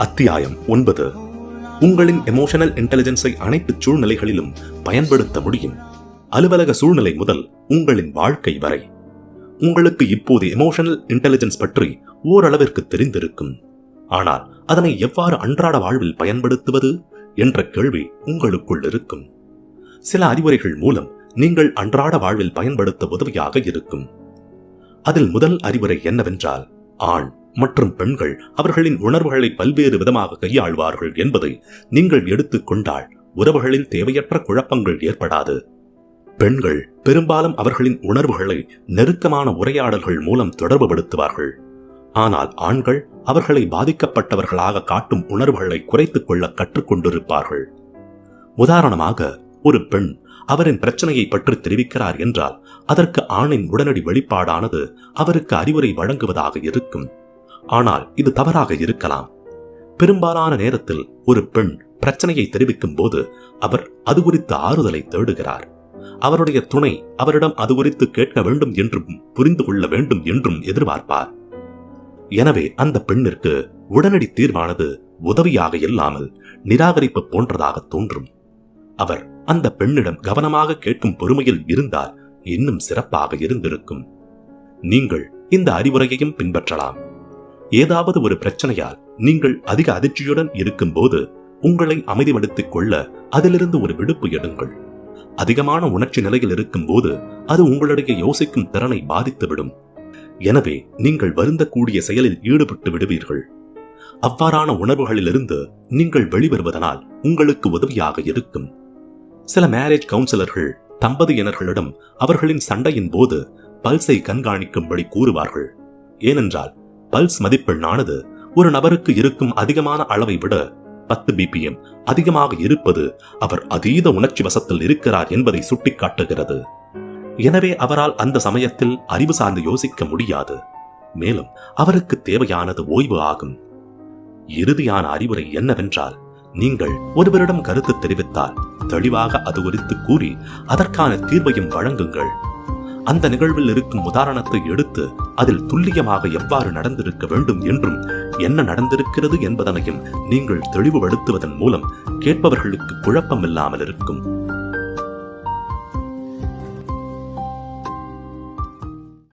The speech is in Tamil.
அத்தியாயம் 9. உங்களின் எமோஷனல் இன்டெலிஜென்ஸை அனைத்து சூழ்நிலைகளிலும் பயன்படுத்த முடியும். அலுவலக சூழ்நிலை முதல் உங்களின் வாழ்க்கை வரை. உங்களுக்கு இப்போது எமோஷனல் இன்டெலிஜென்ஸ் பற்றி ஓரளவிற்கு தெரிந்திருக்கும். ஆனால் அதனை எவ்வாறு அன்றாட வாழ்வில் பயன்படுத்துவது என்ற கேள்வி உங்களுக்குள் இருக்கும். சில அறிவுரைகள் மூலம் நீங்கள் அன்றாட வாழ்வில் பயன்படுத்த உதவியாக இருக்கும். அதில் முதல் அறிவுரை என்னவென்றால், ஆண் மற்றும் பெண்கள் அவர்களின் உணர்வுகளை பல்வேறு விதமாக கையாள்வார்கள் என்பதை நீங்கள் எடுத்துக்கொண்டால் உறவுகளில் தேவையற்ற குழப்பங்கள் ஏற்படாது. பெண்கள் பெரும்பாலும் அவர்களின் உணர்வுகளை நெருக்கமான உரையாடல்கள் மூலம் தொடர்புபடுத்துவார்கள். ஆனால் ஆண்கள் அவர்களை பாதிக்கப்பட்டவர்களாக காட்டும் உணர்வுகளை குறைத்துக் கொள்ள கற்றுக்கொண்டிருப்பார்கள். உதாரணமாக, ஒரு பெண் அவரின் பிரச்சனையை பற்றி தெரிவிக்கிறார் என்றால் அதற்கு ஆணின் உடனடி வெளிப்பாடானது அவருக்கு அறிவுரை வழங்குவதாக இருக்கும். ஆனால் இது தவறாக இருக்கலாம். பெரும்பாலான நேரத்தில் ஒரு பெண் பிரச்சனையை தெரிவிக்கும் போது அவர் அது குறித்து ஆறுதலை தேடுகிறார். அவருடைய துணை அவரிடம் அது குறித்து கேட்க வேண்டும் என்றும் புரிந்து கொள்ள வேண்டும் என்றும் எதிர்பார்ப்பார். எனவே அந்த பெண்ணிற்கு உடனடி தீர்வானது உதவியாக இல்லாமல் நிராகரிப்பு போன்றதாக தோன்றும். அவர் அந்த பெண்ணிடம் கவனமாக கேட்கும் பொறுமையில் இருந்தால் இன்னும் சிறப்பாக இருந்திருக்கும். நீங்கள் இந்த அறிவுரையையும் பின்பற்றலாம். ஏதாவது ஒரு பிரச்சனையால் நீங்கள் அதிக அதிர்ச்சியுடன் இருக்கும் போது உங்களை அமைதிப்படுத்திக் கொள்ள அதிலிருந்து ஒரு விடுப்பு எடுங்கள். அதிகமான உணர்ச்சி நிலையில் இருக்கும் போது அது உங்களுடைய யோசிக்கும் திறனை பாதித்துவிடும். எனவே நீங்கள் வருந்தக்கூடிய செயலில் ஈடுபட்டு விடுவீர்கள். அவ்வாறான உணர்வுகளிலிருந்து நீங்கள் வெளிவருவதனால் உங்களுக்கு உதவியாக இருக்கும். சில மேரேஜ் கவுன்சிலர்கள் தம்பதியினர்களிடம் அவர்களின் சண்டையின் போது பல்ஸை கண்காணிக்கும்படி கூறுவார்கள். ஏனென்றால் பல்ஸ் மதிப்பெண்ணானது ஒரு நபருக்கு இருக்கும் அதிகமான அளவை விட 10 BPM அதிகமாக இருப்பது அவர் அதீத உணர்ச்சி வசத்தில் இருக்கிறார் என்பதை சுட்டிக்காட்டுகிறது. எனவே அவரால் அந்த சமயத்தில் அறிவு சார்ந்து யோசிக்க முடியாது. மேலும் அவருக்கு தேவையானது ஓய்வு ஆகும். இறுதியான அறிவுரை என்னவென்றால், நீங்கள் ஒருவரிடம் கருத்து தெரிவித்தால் தெளிவாக அது குறித்து கூறி அதற்கான தீர்வையும் வழங்குங்கள். அந்த நிகழ்வில் இருக்கும் உதாரணத்தை எடுத்து அதில் துல்லியமாக எவ்வாறு நடந்திருக்க வேண்டும் என்றும் என்ன நடந்திருக்கிறது என்பதனையும் நீங்கள் தெளிவுபடுத்துவதன் மூலம் கேட்பவர்களுக்கு குழப்பம் இல்லாமல் இருக்கும்.